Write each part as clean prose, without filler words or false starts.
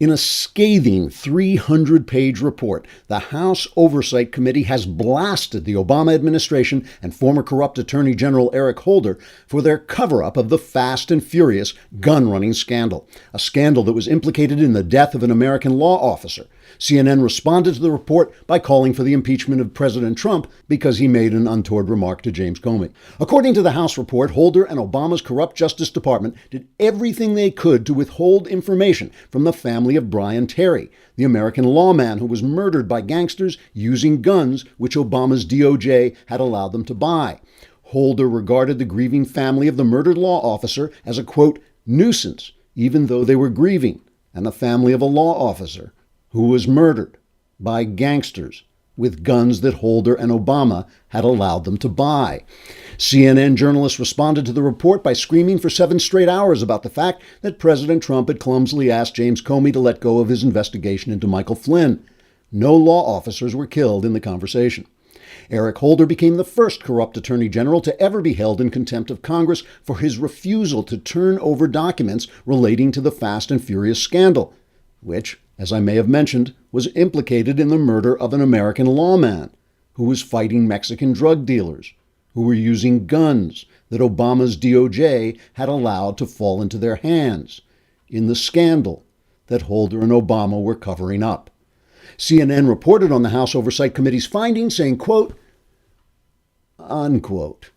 In a scathing 300-page report, the House Oversight Committee has blasted the Obama administration and former corrupt Attorney General Eric Holder for their cover-up of the Fast and Furious gun-running scandal, a scandal that was implicated in the death of an American law officer. CNN responded to the report by calling for the impeachment of President Trump because he made an untoward remark to James Comey. According to the House report, Holder and Obama's corrupt Justice Department did everything they could to withhold information from the family of Brian Terry, the American lawman who was murdered by gangsters using guns which Obama's DOJ had allowed them to buy. Holder regarded the grieving family of the murdered law officer as a, quote, nuisance, even though they were grieving, and the family of a law officer who was murdered by gangsters with guns that Holder and Obama had allowed them to buy. CNN journalists responded to the report by screaming for 7 straight hours about the fact that President Trump had clumsily asked James Comey to let go of his investigation into Michael Flynn. No law officers were killed in the conversation. Eric Holder became the first corrupt attorney general to ever be held in contempt of Congress for his refusal to turn over documents relating to the Fast and Furious scandal, which, as I may have mentioned, was implicated in the murder of an American lawman who was fighting Mexican drug dealers who were using guns that Obama's DOJ had allowed to fall into their hands in the scandal that Holder and Obama were covering up. CNN reported on the House Oversight Committee's findings, saying, quote, unquote,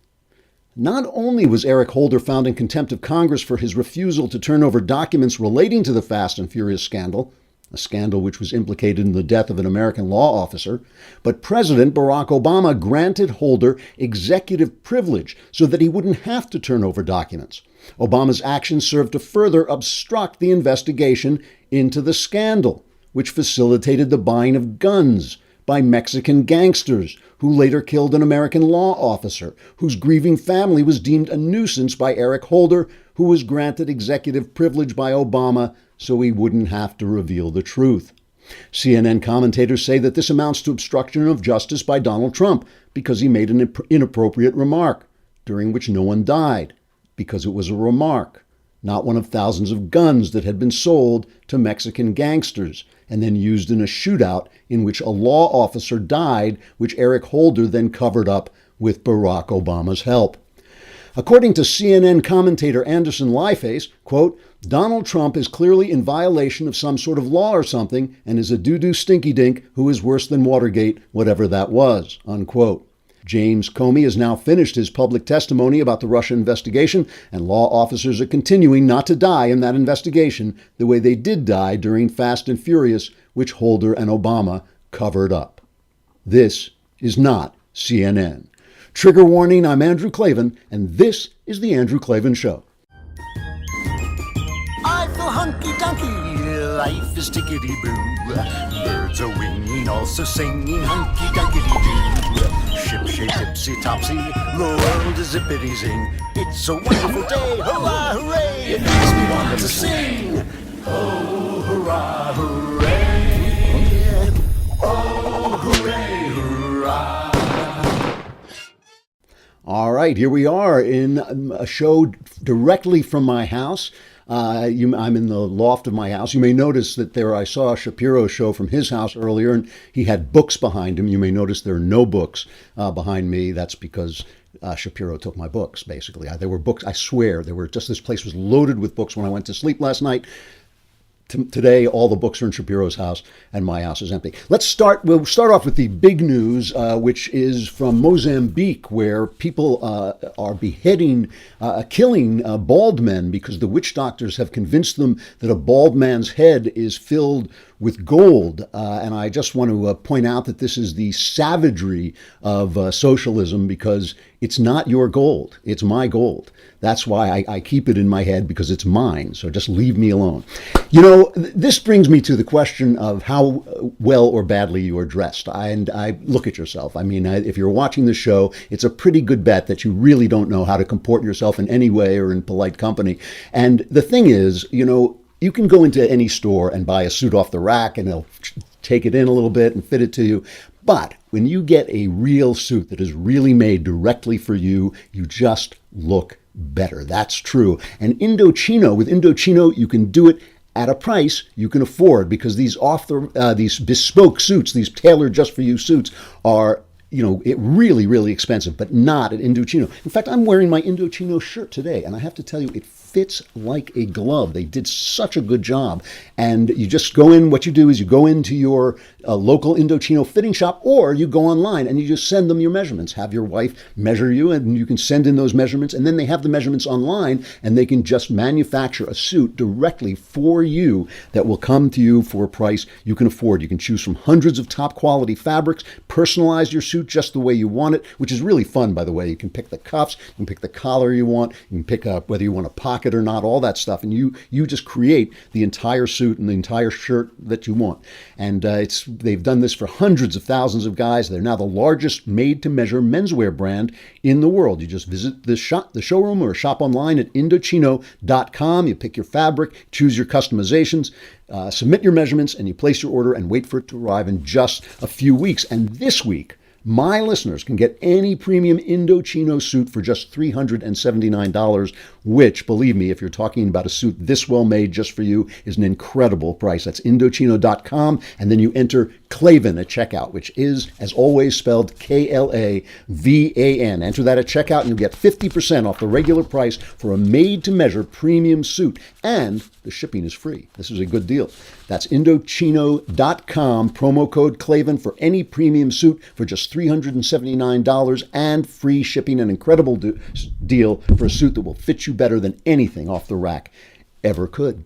not only was Eric Holder found in contempt of Congress for his refusal to turn over documents relating to the Fast and Furious scandal, a scandal which was implicated in the death of an American law officer, but President Barack Obama granted Holder executive privilege so that he wouldn't have to turn over documents. Obama's actions served to further obstruct the investigation into the scandal, which facilitated the buying of guns by Mexican gangsters who later killed an American law officer, whose grieving family was deemed a nuisance by Eric Holder, who was granted executive privilege by Obama so he wouldn't have to reveal the truth. CNN commentators say that this amounts to obstruction of justice by Donald Trump because he made an inappropriate remark, during which no one died, because it was a remark, not one of thousands of guns that had been sold to Mexican gangsters and then used in a shootout in which a law officer died, which Eric Holder then covered up with Barack Obama's help. According to CNN commentator Anderson Lieface, quote, Donald Trump is clearly in violation of some sort of law or something and is a doo-doo stinky-dink who is worse than Watergate, whatever that was, unquote. James Comey has now finished his public testimony about the Russia investigation, and law officers are continuing not to die in that investigation the way they did die during Fast and Furious, which Holder and Obama covered up. This is not CNN. Trigger warning, I'm Andrew Klavan, and this is The Andrew Klavan Show. I feel hunky-dunky, life is tickety-boo. Birds are winging, also singing hunky-dunky-doo. Ship-shape, tipsy-topsy, the world is zippity-zing. It's a wonderful day, hurrah, hooray! It makes me want to sing. Oh, hurrah, hooray! Oh, hooray, hurrah! All right, here we are in a show directly from my house. I'm in the loft of my house. You may notice that I saw a Shapiro show from his house earlier, and he had books behind him. You may notice there are no books behind me. That's because Shapiro took my books, basically. There were books, I swear, this place was loaded with books when I went to sleep last night. Today, all the books are in Shapiro's house, and my house is empty. We'll start off with the big news, which is from Mozambique, where people are beheading, killing bald men because the witch doctors have convinced them that a bald man's head is filled with gold. And I just want to point out that this is the savagery of socialism, because it's not your gold. It's my gold. That's why I keep it in my head, because it's mine. So just leave me alone. You know, this brings me to the question of how well or badly you are dressed. And I look at yourself. I mean, if you're watching the show, it's a pretty good bet that you really don't know how to comport yourself in any way or in polite company. And the thing is, you know, you can go into any store and buy a suit off the rack and they'll take it in a little bit and fit it to you. But when you get a real suit that is really made directly for you, you just look better. That's true. And with Indochino, you can do it at a price you can afford, because these bespoke suits, these tailored just for you suits, are really, really expensive, but not at Indochino. In fact, I'm wearing my Indochino shirt today, and I have to tell you, it fits like a glove. They did such a good job. And you just go in, what you do is you go into your local Indochino fitting shop, or you go online and you just send them your measurements. Have your wife measure you, and you can send in those measurements, and then they have the measurements online, and they can just manufacture a suit directly for you that will come to you for a price you can afford. You can choose from hundreds of top quality fabrics, personalize your suit just the way you want it, which is really fun, by the way. You can pick the cuffs, you can pick the collar you want, you can pick up whether you want a pocket or not, all that stuff, and you just create the entire suit and the entire shirt that you want. And they've done this for hundreds of thousands of guys. They're now the largest made-to-measure menswear brand in the world. You just visit the showroom, or shop online at Indochino.com. You pick your fabric, choose your customizations, submit your measurements, and you place your order and wait for it to arrive in just a few weeks. And this week, my listeners can get any premium Indochino suit for just $379, which, believe me, if you're talking about a suit this well made just for you, is an incredible price. That's Indochino.com, and then you enter Klavan at checkout, which is, as always, spelled Klavan. Enter that at checkout, and you'll get 50% off the regular price for a made-to-measure premium suit, and the shipping is free. This is a good deal. That's Indochino.com, promo code Klavan for any premium suit for just $379 and free shipping. An incredible deal for a suit that will fit you better than anything off the rack ever could.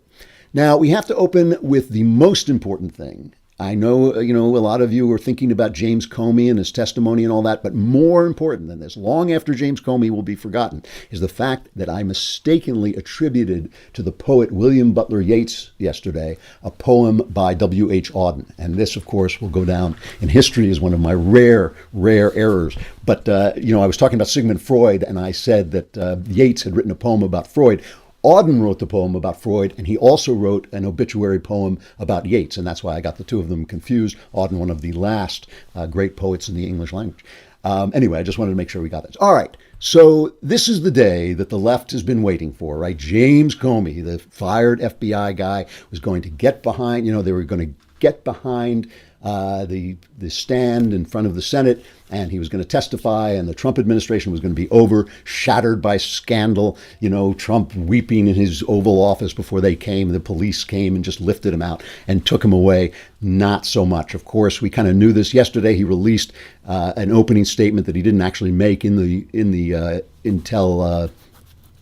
Now, we have to open with the most important thing. I know, a lot of you are thinking about James Comey and his testimony and all that, but more important than this, long after James Comey will be forgotten, is the fact that I mistakenly attributed to the poet William Butler Yeats yesterday a poem by W.H. Auden. And this, of course, will go down in history as one of my rare errors. But, I was talking about Sigmund Freud, and I said that Yeats had written a poem about Freud. Auden wrote the poem about Freud, and he also wrote an obituary poem about Yeats, and that's why I got the two of them confused. Auden, one of the last great poets in the English language. Anyway, I just wanted to make sure we got this. All right, so this is the day that the left has been waiting for, right? James Comey, the fired FBI guy, was going to get behind, they were going to get behind the stand in front of the Senate, and he was going to testify, and the Trump administration was going to be shattered by scandal. Trump weeping in his Oval Office before they came. The police came and just lifted him out and took him away. Not so much. Of course, we kind of knew this yesterday. He released an opening statement that he didn't actually make in the Intel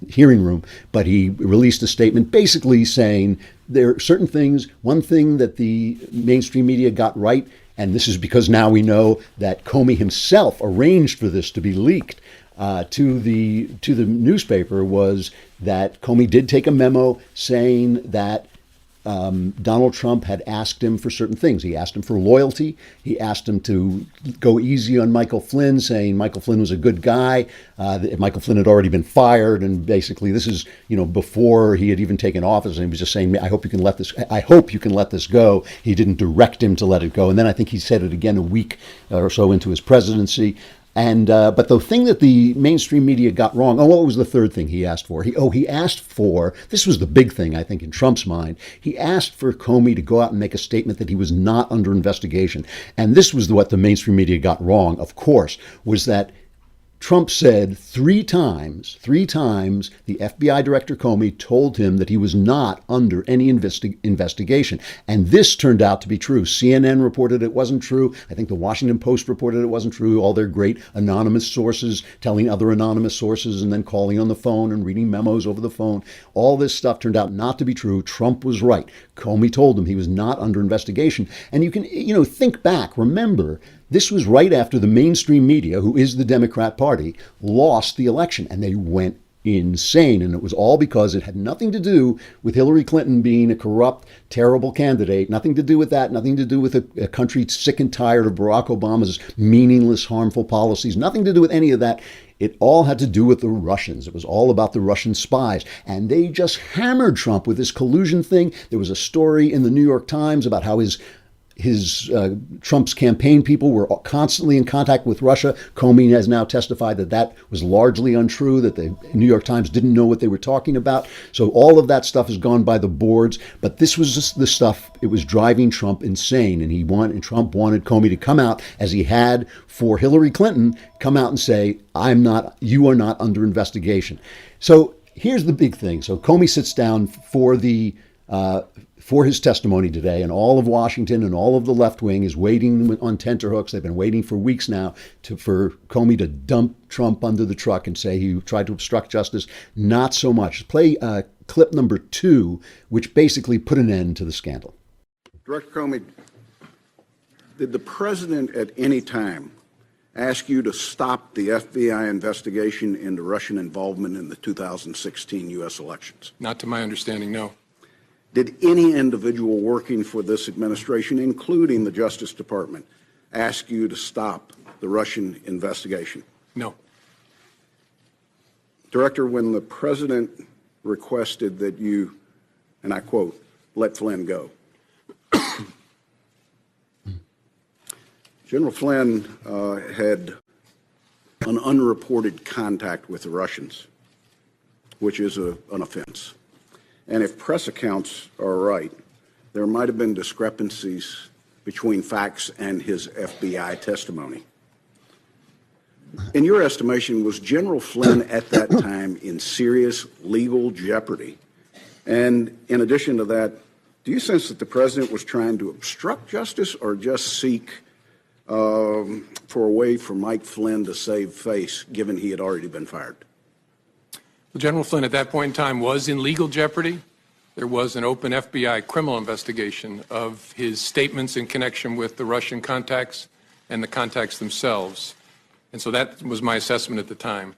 hearing room, but he released a statement basically saying there are certain things. One thing that the mainstream media got right, and this is because now we know that Comey himself arranged for this to be leaked to the newspaper, was that Comey did take a memo saying that Donald Trump had asked him for certain things. He asked him for loyalty. He asked him to go easy on Michael Flynn, saying Michael Flynn was a good guy. Michael Flynn had already been fired, and basically this is before he had even taken office. And he was just saying, I hope you can let this go. He didn't direct him to let it go. And then I think he said it again a week or so into his presidency. And but the thing that the mainstream media got wrong, what was the third thing he asked for? He asked for, this was the big thing, I think, in Trump's mind. He asked for Comey to go out and make a statement that he was not under investigation. And this was what the mainstream media got wrong, of course, was that Trump said three times, the FBI director Comey told him that he was not under any investigation. And this turned out to be true. CNN reported it wasn't true. I think the Washington Post reported it wasn't true. All their great anonymous sources telling other anonymous sources and then calling on the phone and reading memos over the phone. All this stuff turned out not to be true. Trump was right. Comey told him he was not under investigation. And you can, think back. Remember, this was right after the mainstream media, who is the Democrat Party, lost the election, and they went insane. And it was all because it had nothing to do with Hillary Clinton being a corrupt, terrible candidate, nothing to do with that, nothing to do with a country sick and tired of Barack Obama's meaningless, harmful policies, nothing to do with any of that. It all had to do with the Russians. It was all about the Russian spies. And they just hammered Trump with this collusion thing. There was a story in the New York Times about how his Trump's campaign people were constantly in contact with Russia. Comey has now testified that that was largely untrue, that the New York Times didn't know what they were talking about. So all of that stuff has gone by the boards. But this was just the stuff, it was driving Trump insane. And Trump wanted Comey to come out, as he had for Hillary Clinton, come out and say, you are not under investigation. So here's the big thing. So Comey sits down for his testimony today, and all of Washington and all of the left wing is waiting on tenterhooks. They've been waiting for weeks now for Comey to dump Trump under the truck and say he tried to obstruct justice. Not so much. Play clip number 2, which basically put an end to the scandal. Director Comey, did the president at any time ask you to stop the FBI investigation into Russian involvement in the 2016 U.S. elections? Not to my understanding, no. Did any individual working for this administration, including the Justice Department, ask you to stop the Russian investigation? No. Director, when the president requested that you, and I quote, let Flynn go, General Flynn had an unreported contact with the Russians, which is an offense. And if press accounts are right, there might have been discrepancies between facts and his FBI testimony. In your estimation, was General Flynn at that time in serious legal jeopardy? And in addition to that, do you sense that the president was trying to obstruct justice or just seek for a way for Mike Flynn to save face, given he had already been fired? Well, General Flynn at that point in time was in legal jeopardy. There was an open FBI criminal investigation of his statements in connection with the Russian contacts and the contacts themselves. And so that was my assessment at the time.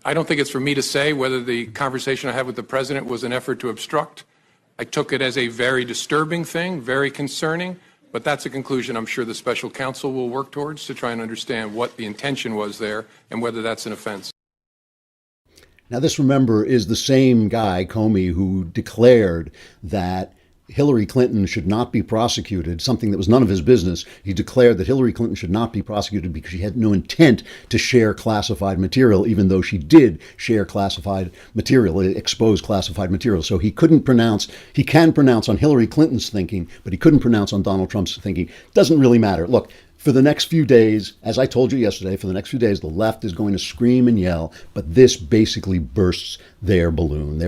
I don't think it's for me to say whether the conversation I had with the president was an effort to obstruct. I took it as a very disturbing thing, very concerning, but that's a conclusion I'm sure the special counsel will work towards to try and understand what the intention was there and whether that's an offense. Now, this, remember, is the same guy, Comey, who declared that Hillary Clinton should not be prosecuted, something that was none of his business. He declared that Hillary Clinton should not be prosecuted because she had no intent to share classified material, even though she did share classified material, expose classified material. So he can pronounce on Hillary Clinton's thinking, but he couldn't pronounce on Donald Trump's thinking. Doesn't really matter. Look, for the next few days, as I told you yesterday, for the next few days, the left is going to scream and yell, but this basically bursts their balloon.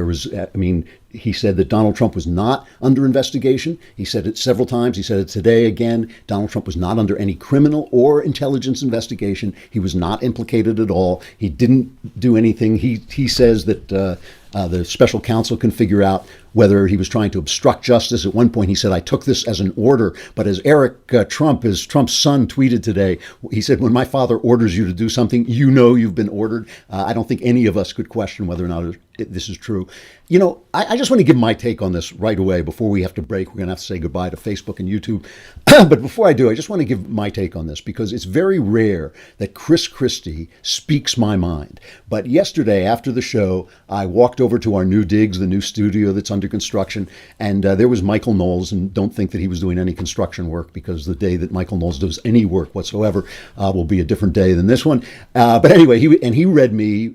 He said that Donald Trump was not under investigation. He said it several times. He said it today again. Donald Trump was not under any criminal or intelligence investigation. He was not implicated at all. He didn't do anything. He says that the special counsel can figure out whether he was trying to obstruct justice. At one point, he said, I took this as an order. But as Eric Trump, as Trump's son, tweeted today, he said, when my father orders you to do something, you know you've been ordered. I don't think any of us could question whether or not this is true. You know, I just want to give my take on this right away before we have to break. We're going to have to say goodbye to Facebook and YouTube. But before I do, I just want to give my take on this because it's very rare that Chris Christie speaks my mind. But yesterday after the show, I walked over to our new digs, the new studio that's under construction, and there was Michael Knowles. And don't think that he was doing any construction work, because the day that Michael Knowles does any work whatsoever will be a different day than this one. But anyway, he read me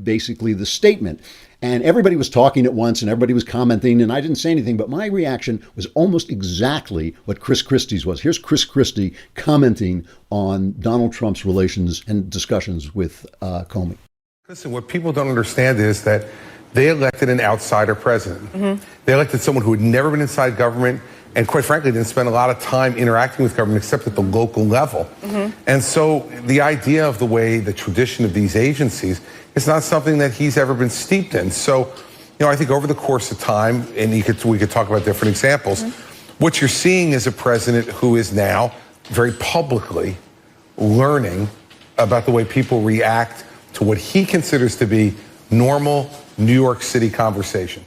basically the statement. And everybody was talking at once and everybody was commenting, and I didn't say anything, but my reaction was almost exactly what Chris Christie's was. Here's Chris Christie commenting on Donald Trump's relations and discussions with Comey. Listen, what people don't understand is that they elected an outsider president. Mm-hmm. They elected someone who had never been inside government and, quite frankly, didn't spend a lot of time interacting with government except at the local level. Mm-hmm. And so the idea of the tradition of these agencies is not something that he's ever been steeped in. So, I think over the course of time, and we could talk about different examples, what you're seeing is a president who is now very publicly learning about the way people react to what he considers to be normal New York City conversation.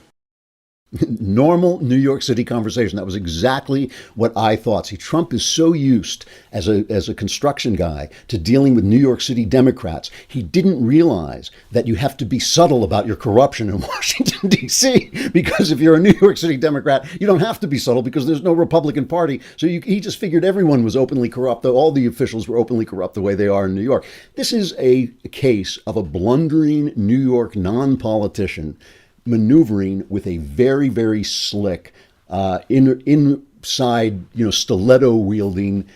Normal New York City conversation. That was exactly what I thought. See, Trump is so used as a construction guy to dealing with New York City Democrats. He didn't realize that you have to be subtle about your corruption in Washington, D.C. Because if you're a New York City Democrat, you don't have to be subtle because there's no Republican Party. So he just figured everyone was openly corrupt, though all the officials were openly corrupt the way they are in New York. This is a case of a blundering New York non-politician maneuvering with a very, very slick, inside, stiletto wielding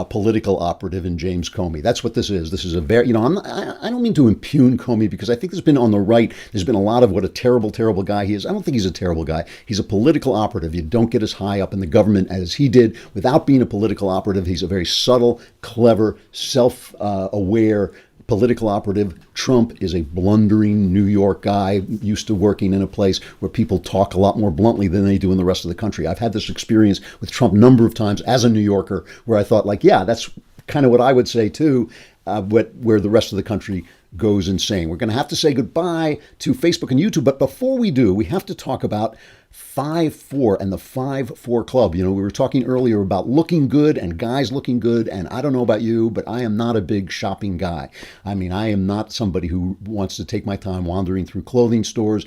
political operative in James Comey. That's what this is. This is a very, I don't mean to impugn Comey because I think there's been on the right, there's been a lot of what a terrible, terrible guy he is. I don't think he's a terrible guy. He's a political operative. You don't get as high up in the government as he did without being a political operative. He's a very subtle, clever, self-aware political operative. Trump is a blundering New York guy used to working in a place where people talk a lot more bluntly than they do in the rest of the country. I've had this experience with Trump a number of times as a New Yorker where I thought that's kind of what I would say too, where the rest of the country goes insane. We're going to have to say goodbye to Facebook and YouTube, but before we do, we have to talk about 5-4 and the 5-4 Club. We were talking earlier about looking good and guys looking good, and I don't know about you, but I am not a big shopping guy. I mean, I am not somebody who wants to take my time wandering through clothing stores.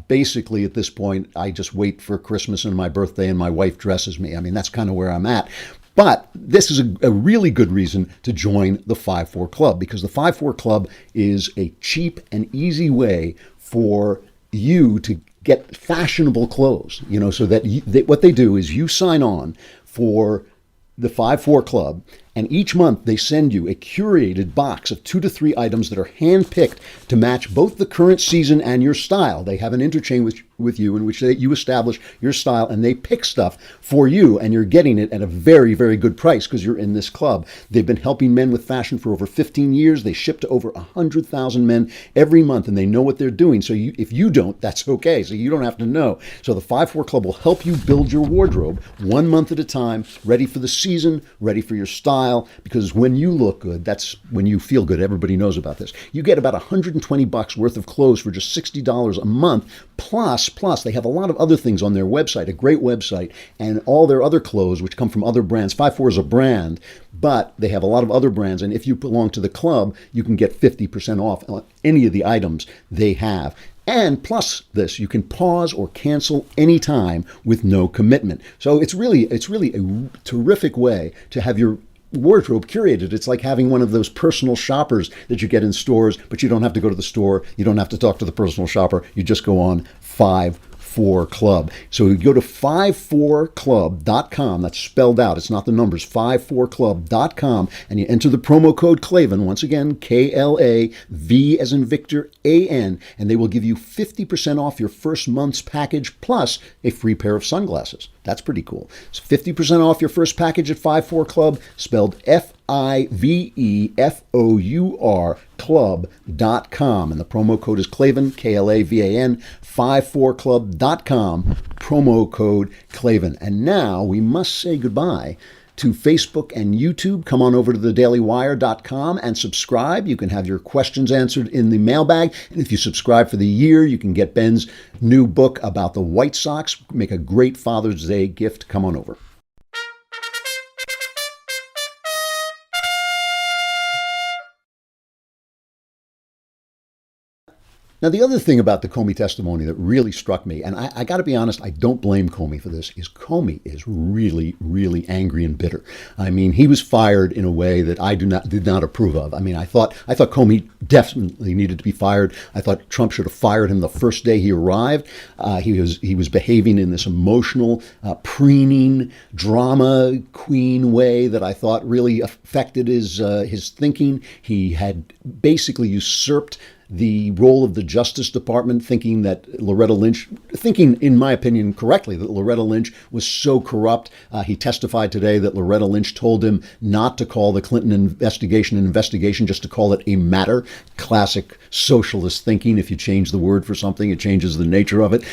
Basically, at this point, I just wait for Christmas and my birthday and my wife dresses me. I mean, that's kind of where I'm at. But this is a really good reason to join the 5-4 Club, because the 5-4 Club is a cheap and easy way for you to get fashionable clothes, so that what they do is you sign on for the 5-4 Club, and each month they send you a curated box of 2 to 3 items that are handpicked to match both the current season and your style. They have an interchange with you in which you establish your style and they pick stuff for you, and you're getting it at a very, very good price because you're in this club. They've been helping men with fashion for over 15 years. They ship to over 100,000 men every month, and they know what they're doing. So if you don't, that's okay. So you don't have to know. So the 5-4 Club will help you build your wardrobe 1 month at a time, ready for the season, ready for your style, because when you look good, that's when you feel good. Everybody knows about this. You get about $120 worth of clothes for just $60 a month. Plus, they have a lot of other things on their website, a great website, and all their other clothes, which come from other brands. 5-4 is a brand, but they have a lot of other brands. And if you belong to the club, you can get 50% off on any of the items they have. And plus this, you can pause or cancel anytime with no commitment. So it's really a terrific way to have your wardrobe curated. It's like having one of those personal shoppers that you get in stores, but you don't have to go to the store. You don't have to talk to the personal shopper. You just go on 5-4 Club. So you go to 54club.com. That's spelled out. It's not the numbers. 54club.com, and you enter the promo code Klavan. Once again, KLAV as in Victor, AN, and they will give you 50% off your first month's package plus a free pair of sunglasses. That's pretty cool. It's 50% off your first package at 5-4 Club, spelled FIVEFOUR club.com. And the promo code is Klavan, KLAVAN, 54club.com, promo code Klavan. And now we must say goodbye to Facebook and YouTube. Come on over to thedailywire.com and subscribe. You can have your questions answered in the mailbag. And if you subscribe for the year, you can get Ben's new book about the White Sox. Make a great Father's Day gift. Come on over. Now, the other thing about the Comey testimony that really struck me, and I got to be honest, I don't blame Comey for this, is Comey is really, really angry and bitter. I mean, he was fired in a way that I did not approve of. I mean, I thought Comey definitely needed to be fired. I thought Trump should have fired him the first day he arrived. He was behaving in this emotional, preening, drama queen way that I thought really affected his thinking. He had basically usurped the role of the Justice Department, thinking, in my opinion, correctly, that Loretta Lynch was so corrupt. He testified today that Loretta Lynch told him not to call the Clinton investigation an investigation, just to call it a matter. Classic socialist thinking. If you change the word for something, it changes the nature of it.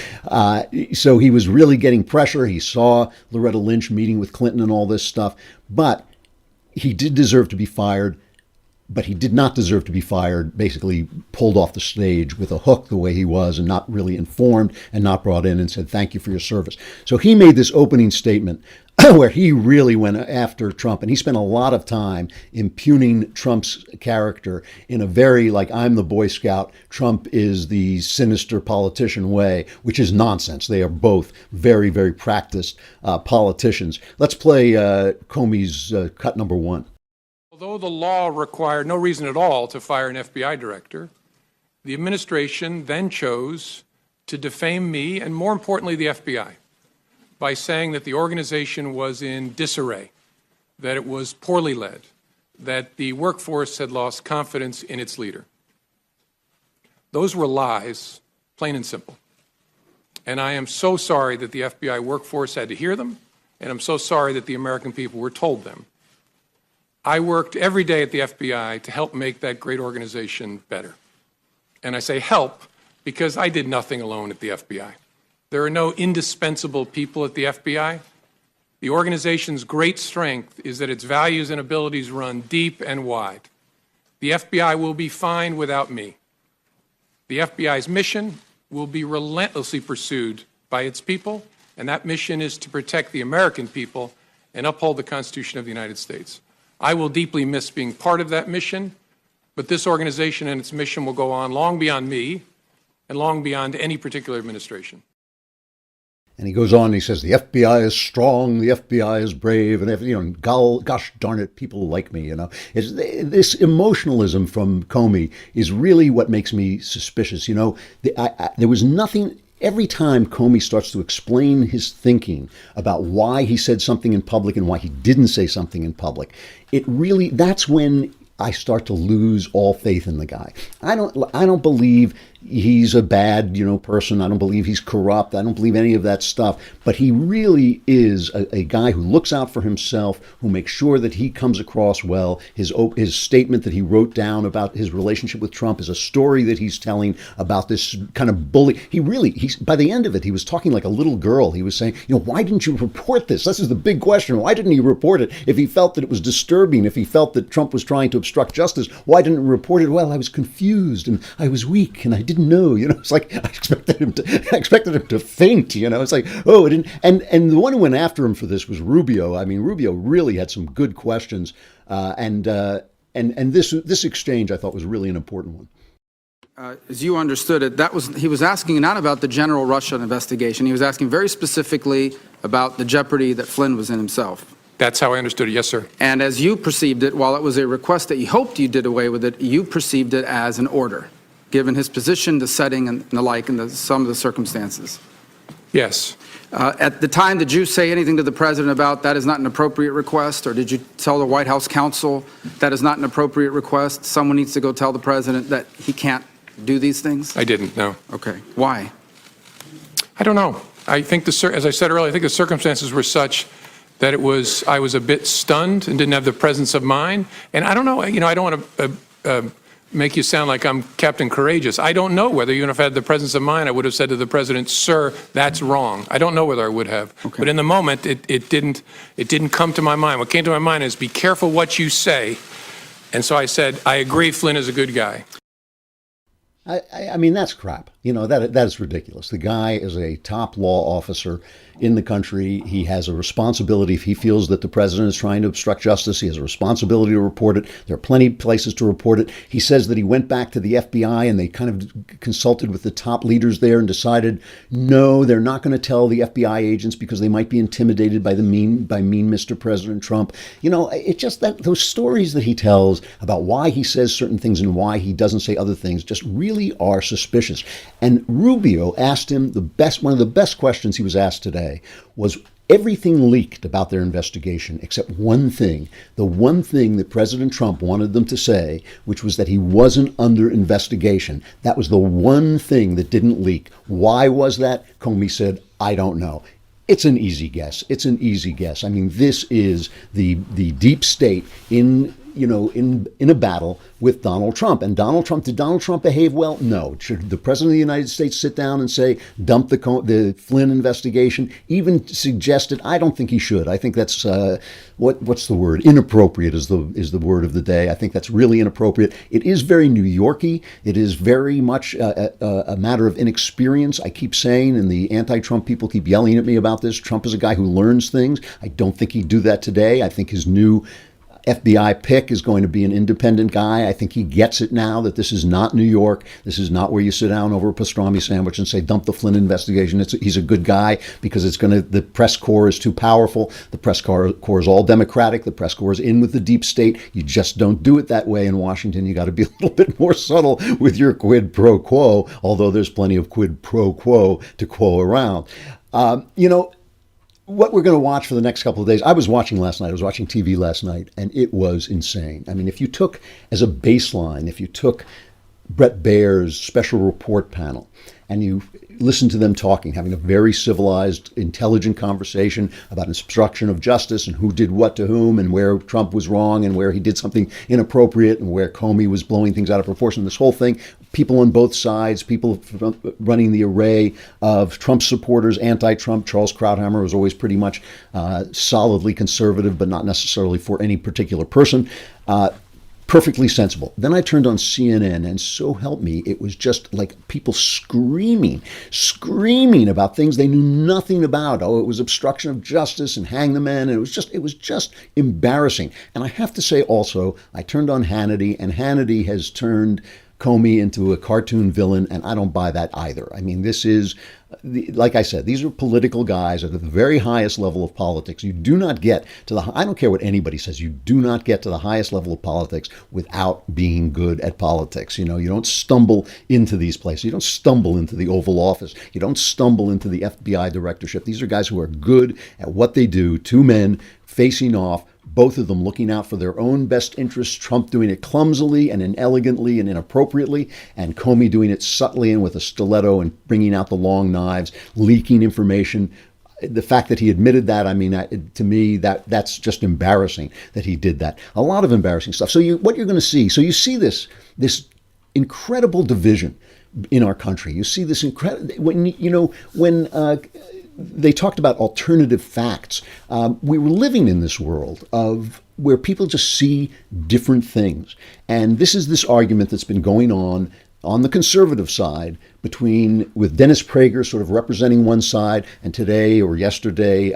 So he was really getting pressure. He saw Loretta Lynch meeting with Clinton and all this stuff. But he did deserve to be fired. but he did not deserve to be fired, basically pulled off the stage with a hook the way he was and not really informed and not brought in and said, thank you for your service. So he made this opening statement where he really went after Trump, and he spent a lot of time impugning Trump's character in a very like, I'm the Boy Scout, Trump is the sinister politician way, which is nonsense. They are both very, very practiced politicians. Let's play Comey's cut number one. Although the law required no reason at all to fire an FBI director, the administration then chose to defame me and, more importantly, the FBI by saying that the organization was in disarray, that it was poorly led, that the workforce had lost confidence in its leader. Those were lies, plain and simple. And I am so sorry that the FBI workforce had to hear them, and I'm so sorry that the American people were told them. I worked every day at the FBI to help make that great organization better. And I say help because I did nothing alone at the FBI. There are no indispensable people at the FBI. The organization's great strength is that its values and abilities run deep and wide. The FBI will be fine without me. The FBI's mission will be relentlessly pursued by its people, and that mission is to protect the American people and uphold the Constitution of the United States. I will deeply miss being part of that mission, but this organization and its mission will go on long beyond me and long beyond any particular administration. And he goes on and he says, the FBI is strong, the FBI is brave, and gosh darn it, people like me, This emotionalism from Comey is really what makes me suspicious. There was nothing. Every time Comey starts to explain his thinking about why he said something in public and why he didn't say something in public, that's when I start to lose all faith in the guy. I don't believe he's a bad, person. I don't believe he's corrupt. I don't believe any of that stuff. But he really is a guy who looks out for himself, who makes sure that he comes across well. His statement that he wrote down about his relationship with Trump is a story that he's telling about this kind of bully. He's by the end of it, he was talking like a little girl. He was saying, why didn't you report this? This is the big question. Why didn't he report it? If he felt that it was disturbing, if he felt that Trump was trying to obstruct justice, why didn't he report it? Well, I was confused and I was weak and I didn't know. It's like I expected him to faint. It's like, oh, it didn't. And the one who went after him for this was Rubio. I mean, Rubio really had some good questions, and this exchange I thought was really an important one. As you understood it, he was asking not about the general Russia investigation. He was asking very specifically about the jeopardy that Flynn was in himself. That's how I understood it, yes, sir. And as you perceived it, while it was a request that you hoped you did away with it, you perceived it as an order, given his position, the setting, and the like, and some of the circumstances. Yes. At the time, did you say anything to the president about that is not an appropriate request, or did you tell the White House counsel that is not an appropriate request? Someone needs to go tell the president that he can't do these things? I didn't, no. Okay. Why? I don't know. I think as I said earlier, I think the circumstances were such that I was a bit stunned and didn't have the presence of mind. And I don't know, I don't want to make you sound like I'm Captain Courageous. I don't know whether, even if I had the presence of mind, I would have said to the president, sir, that's wrong. I don't know whether I would have. Okay. But in the moment, it didn't come to my mind. What came to my mind is be careful what you say. And so I said, I agree, Flynn is a good guy. I mean, that's crap. That is ridiculous. The guy is a top law officer in the country. He has a responsibility. If he feels that the president is trying to obstruct justice, he has a responsibility to report it. There are plenty of places to report it. He says that he went back to the FBI and they kind of consulted with the top leaders there and decided, no, they're not going to tell the FBI agents because they might be intimidated by mean Mr. President Trump. It's just that those stories that he tells about why he says certain things and why he doesn't say other things just really are suspicious. And Rubio asked him one of the best questions he was asked today was everything leaked about their investigation except one thing, the one thing that President Trump wanted them to say, which was that he wasn't under investigation. That was the one thing that didn't leak. Why was that? Comey said, I don't know. It's an easy guess. I mean, this is the deep state in in a battle with Donald Trump. And did Donald Trump behave well? No. Should the president of the United States sit down and say, dump the Flynn investigation? Even suggested, I don't think he should. I think that's, what's the word? Inappropriate is the word of the day. I think that's really inappropriate. It is very New Yorky. It is very much a matter of inexperience. I keep saying, and the anti-Trump people keep yelling at me about this, Trump is a guy who learns things. I don't think he'd do that today. I think his new FBI pick is going to be an independent guy. I think he gets it now that this is not New York. This is not where you sit down over a pastrami sandwich and say, dump the Flynn investigation. He's a good guy because the press corps is too powerful. The press corps is all Democratic. The press corps is in with the deep state. You just don't do it that way in Washington. You got to be a little bit more subtle with your quid pro quo, although there's plenty of quid pro quo to quo around. What we're going to watch for the next couple of days, I was watching TV last night, and it was insane. I mean, if you took as a baseline, if you took Bret Baier's special report panel and you listened to them talking, having a very civilized, intelligent conversation about obstruction of justice and who did what to whom and where Trump was wrong and where he did something inappropriate and where Comey was blowing things out of proportion, this whole thing, people on both sides, people running the array of Trump supporters, anti-Trump. Charles Krauthammer was always pretty much solidly conservative, but not necessarily for any particular person. Perfectly sensible. Then I turned on CNN, and so help me, it was just like people screaming about things they knew nothing about. Oh, it was obstruction of justice and hang the men. And it was just embarrassing. And I have to say also, I turned on Hannity, and Hannity has turned Comey into a cartoon villain, and I don't buy that either. I mean, this is, like I said, these are political guys at the very highest level of politics. You do not get to I don't care what anybody says, you do not get to the highest level of politics without being good at politics. You don't stumble into these places. You don't stumble into the Oval Office. You don't stumble into the FBI directorship. These are guys who are good at what they do, two men facing off, both of them looking out for their own best interests, Trump doing it clumsily and inelegantly and inappropriately, and Comey doing it subtly and with a stiletto and bringing out the long knives, leaking information. The fact that he admitted that, I mean, to me, that's just embarrassing that he did that. A lot of embarrassing stuff. So what you're going to see, so you see this incredible division in our country. You see this incredible, when they talked about alternative facts. We were living in this world of where people just see different things. And this is this argument that's been going on the conservative side with Dennis Prager sort of representing one side, and today or yesterday,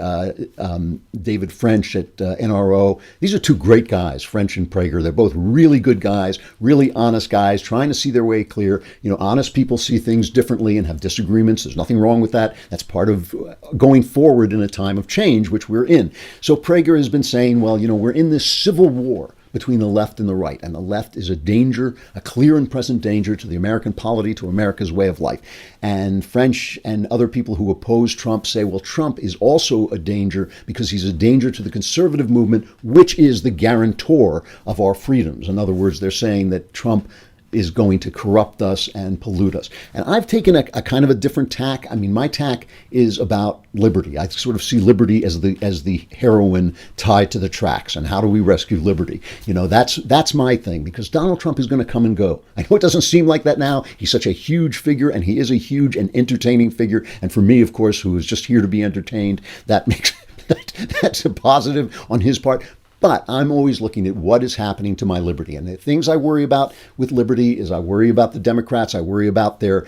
David French at NRO. These are two great guys, French and Prager. They're both really good guys, really honest guys, trying to see their way clear. Honest people see things differently and have disagreements. There's nothing wrong with that. That's part of going forward in a time of change, which we're in. So Prager has been saying, well, we're in this civil war between the left and the right. And the left is a danger, a clear and present danger to the American polity, to America's way of life. And French and other people who oppose Trump say, well, Trump is also a danger because he's a danger to the conservative movement, which is the guarantor of our freedoms. In other words, they're saying that Trump is going to corrupt us and pollute us. And I've taken a kind of a different tack. I mean, my tack is about liberty. I sort of see liberty as the heroine tied to the tracks. And how do we rescue liberty? That's my thing, because Donald Trump is going to come and go. I know it doesn't seem like that now. He's such a huge figure, and he is a huge and entertaining figure. And for me, of course, who is just here to be entertained, that's a positive on his part. But I'm always looking at what is happening to my liberty. And the things I worry about with liberty is I worry about the Democrats. I worry about their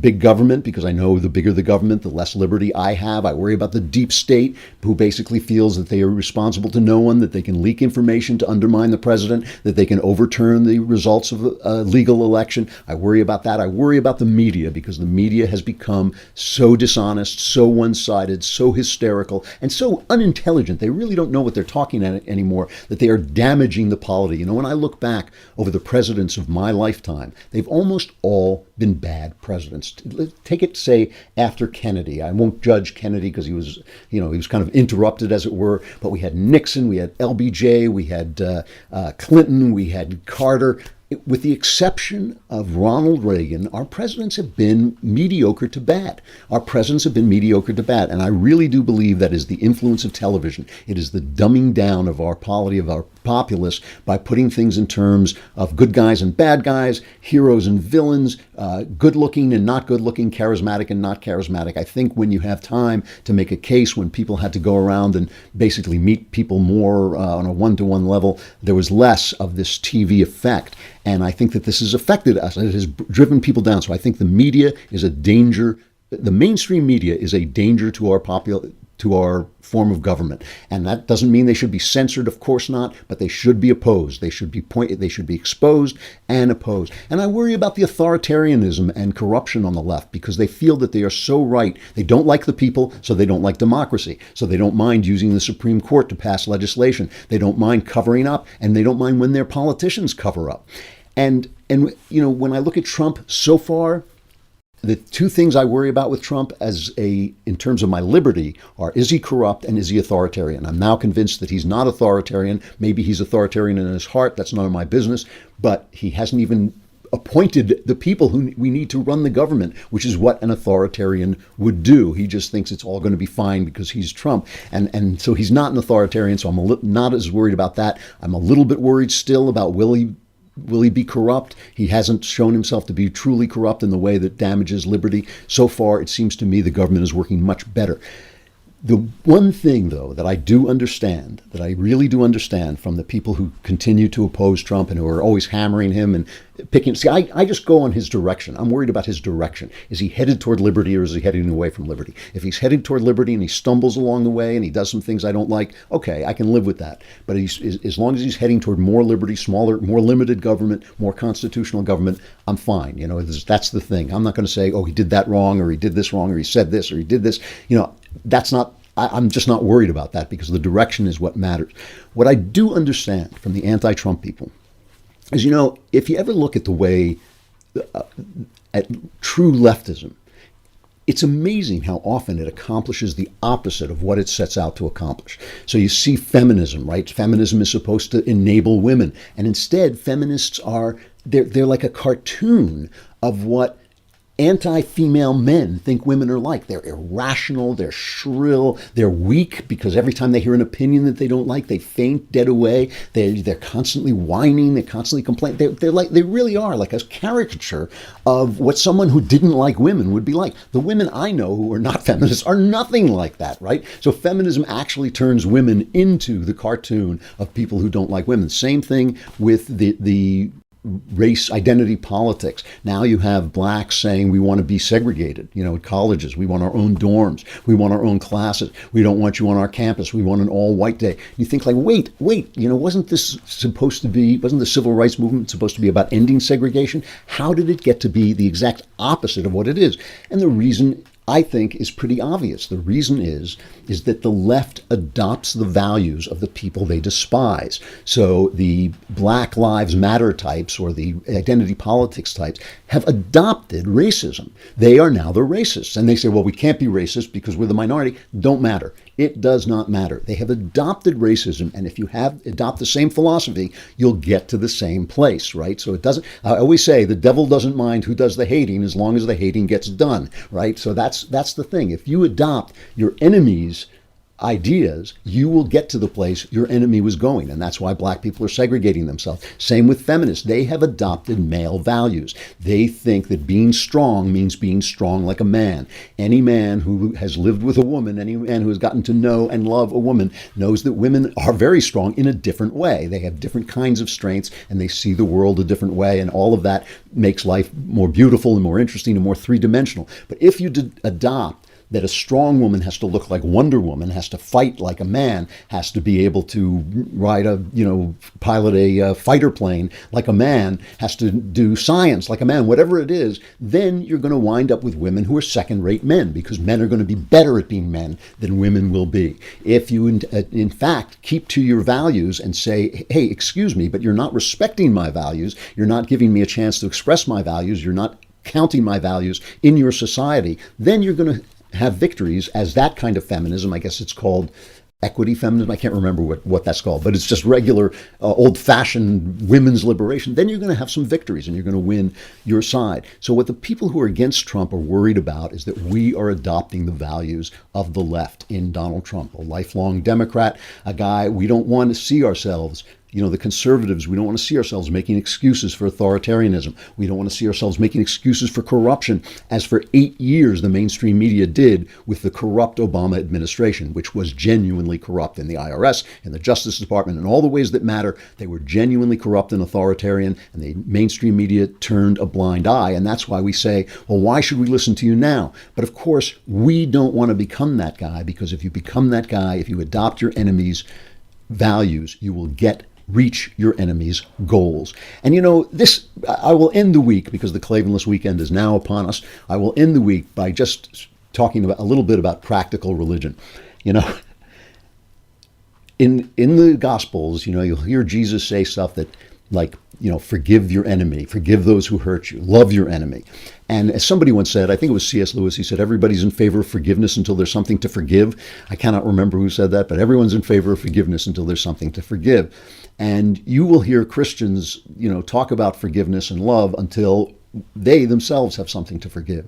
big government, because I know the bigger the government, the less liberty I have. I worry about the deep state, who basically feels that they are responsible to no one, that they can leak information to undermine the president, that they can overturn the results of a legal election. I worry about that. I worry about the media, because the media has become so dishonest, so one-sided, so hysterical, and so unintelligent. They really don't know what they're talking anymore, that they are damaging the polity. When I look back over the presidents of my lifetime, they've almost all been bad presidents. Take it, say, after Kennedy. I won't judge Kennedy because he was kind of interrupted, as it were, but we had Nixon, we had LBJ, we had Clinton, we had Carter. with the exception of Ronald Reagan, our presidents have been mediocre to bad. Our presidents have been mediocre to bad. And I really do believe that is the influence of television. It is the dumbing down of our polity, of our populace, by putting things in terms of good guys and bad guys, heroes and villains, good looking and not good looking, charismatic and not charismatic. I think when you have time to make a case, when people had to go around and basically meet people more on a one-to-one level, there was less of this TV effect. And I think that this has affected us. It has driven people down. So I think the media is a danger. The mainstream media is a danger to our form of government. And that doesn't mean they should be censored, of course not, but they should be opposed. They should be exposed and opposed. And I worry about the authoritarianism and corruption on the left because they feel that they are so right. They don't like the people, so they don't like democracy. So they don't mind using the Supreme Court to pass legislation. They don't mind covering up, and they don't mind when their politicians cover up. And when I look at Trump so far, the two things I worry about with Trump in terms of my liberty are, is he corrupt and is he authoritarian? I'm now convinced that he's not authoritarian. Maybe he's authoritarian in his heart. That's none of my business. But he hasn't even appointed the people who we need to run the government, which is what an authoritarian would do. He just thinks it's all going to be fine because he's Trump. And so he's not an authoritarian, so I'm not as worried about that. I'm a little bit worried still about will he be corrupt? He hasn't shown himself to be truly corrupt in the way that damages liberty. So far, it seems to me the government is working much better. The one thing, though, that I do understand, that I really do understand from the people who continue to oppose Trump and who are always hammering him and picking, see, I just go on his direction. I'm worried about his direction. Is he headed toward liberty or is he heading away from liberty? If he's headed toward liberty and he stumbles along the way and he does some things I don't like, okay, I can live with that. But as long as he's heading toward more liberty, smaller, more limited government, more constitutional government, I'm fine. That's the thing. I'm not going to say, oh, he did that wrong or he did this wrong or he said this or he did this. I'm just not worried about that because the direction is what matters. What I do understand from the anti-Trump people is, if you ever look at the way, at true leftism, it's amazing how often it accomplishes the opposite of what it sets out to accomplish. So you see feminism, right? Feminism is supposed to enable women. And instead, feminists they're like a cartoon of what anti-female men think women are like. They're irrational, they're shrill, they're weak because every time they hear an opinion that they don't like, they faint dead away. They're constantly whining, they're constantly complaining. They really are like a caricature of what someone who didn't like women would be like. The women I know who are not feminists are nothing like that, right? So feminism actually turns women into the cartoon of people who don't like women. Same thing with the race identity politics. Now you have blacks saying we want to be segregated, at colleges. We want our own dorms. We want our own classes. We don't want you on our campus. We want an all-white day. You think like, wait, wasn't the civil rights movement supposed to be about ending segregation? How did it get to be the exact opposite of what it is? And the reason, I think, is pretty obvious. The reason is that the left adopts the values of the people they despise. So the Black Lives Matter types or the identity politics types have adopted racism. They are now the racists. And they say, well, we can't be racist because we're the minority. Don't matter. It does not matter. They have adopted racism. And if you adopt the same philosophy, you'll get to the same place, right? So I always say the devil doesn't mind who does the hating as long as the hating gets done, right? So that's the thing. If you adopt your enemy's ideas, you will get to the place your enemy was going. And that's why black people are segregating themselves. Same with feminists. They have adopted male values. They think that being strong means being strong like a man. Any man who has lived with a woman, any man who has gotten to know and love a woman, knows that women are very strong in a different way. They have different kinds of strengths and they see the world a different way. And all of that makes life more beautiful and more interesting and more three-dimensional. But if you adopt that a strong woman has to look like Wonder Woman, has to fight like a man, has to be able to pilot a fighter plane like a man, has to do science like a man, whatever it is, then you're going to wind up with women who are second-rate men because men are going to be better at being men than women will be. If you, in fact, keep to your values and say, hey, excuse me, but you're not respecting my values, you're not giving me a chance to express my values, you're not counting my values in your society, then you're going to have victories as that kind of feminism, I guess it's called equity feminism. I can't remember what that's called, but it's just regular old-fashioned women's liberation, then you're going to have some victories and you're going to win your side. So what the people who are against Trump are worried about is that we are adopting the values of the left in Donald Trump, a lifelong Democrat, a guy we don't want to see ourselves. The conservatives, we don't want to see ourselves making excuses for authoritarianism. We don't want to see ourselves making excuses for corruption, as for 8 years the mainstream media did with the corrupt Obama administration, which was genuinely corrupt in the IRS, in the Justice Department, in all the ways that matter. They were genuinely corrupt and authoritarian, and the mainstream media turned a blind eye. And that's why we say, well, why should we listen to you now? But of course, we don't want to become that guy, because if you become that guy, if you adopt your enemy's values, you will reach your enemy's goals. And this, I will end the week, because the Klavanless weekend is now upon us. I will end the week by just talking about a little bit about practical religion. In the Gospels, you'll hear Jesus say stuff that, like, forgive your enemy, forgive those who hurt you, love your enemy. And as somebody once said, I think it was C.S. Lewis, he said, everybody's in favor of forgiveness until there's something to forgive. I cannot remember who said that, but everyone's in favor of forgiveness until there's something to forgive. And you will hear Christians, talk about forgiveness and love until they themselves have something to forgive.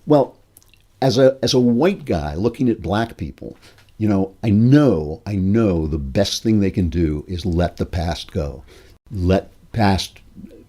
Well, as a white guy looking at black people, I know the best thing they can do is let the past go. Let past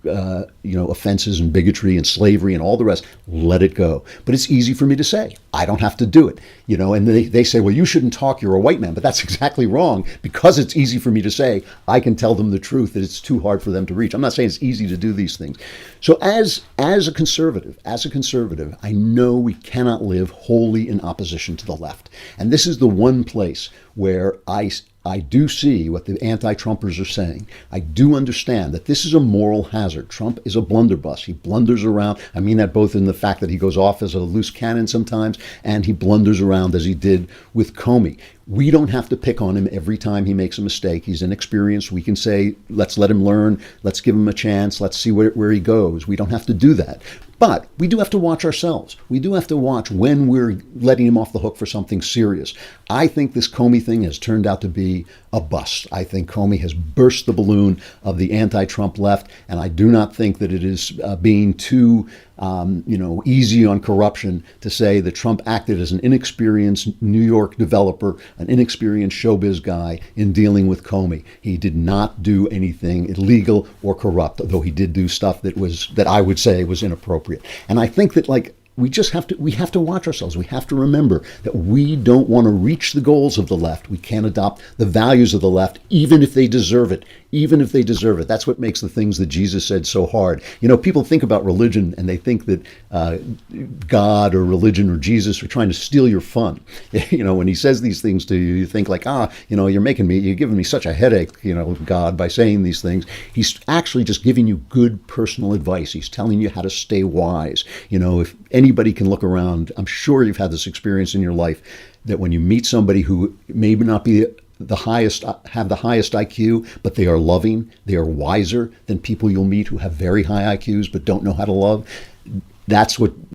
offenses and bigotry and slavery and all the rest, let it go. But it's easy for me to say. I don't have to do it. And they say, well, you shouldn't talk, you're a white man. But that's exactly wrong. Because it's easy for me to say, I can tell them the truth that it's too hard for them to reach. I'm not saying it's easy to do these things. So as a conservative, I know we cannot live wholly in opposition to the left. And this is the one place where I do see what the anti-Trumpers are saying. I do understand that this is a moral hazard. Trump is a blunderbuss. He blunders around. I mean that both in the fact that he goes off as a loose cannon sometimes, and he blunders around as he did with Comey. We don't have to pick on him every time he makes a mistake. He's inexperienced. We can say, let's let him learn. Let's give him a chance. Let's see where he goes. We don't have to do that. But we do have to watch ourselves. We do have to watch when we're letting him off the hook for something serious. I think this Comey thing has turned out to be a bust. I think Comey has burst the balloon of the anti-Trump left, and I do not think that it is being too easy on corruption to say that Trump acted as an inexperienced New York developer, an inexperienced showbiz guy in dealing with Comey. He did not do anything illegal or corrupt, though he did do stuff that I would say was inappropriate. And I think that, we have to watch ourselves. We have to remember that we don't want to reach the goals of the left. We can't adopt the values of the left, even if they deserve it. That's what makes the things that Jesus said so hard. People think about religion and they think that God or religion or Jesus are trying to steal your fun. When he says these things to you, you think you're giving me such a headache, God, by saying these things. He's actually just giving you good personal advice. He's telling you how to stay wise. If anybody can look around, I'm sure you've had this experience in your life, that when you meet somebody who may not be have the highest IQ, but they are loving, they are wiser than people you'll meet who have very high IQs but don't know how to love. That's what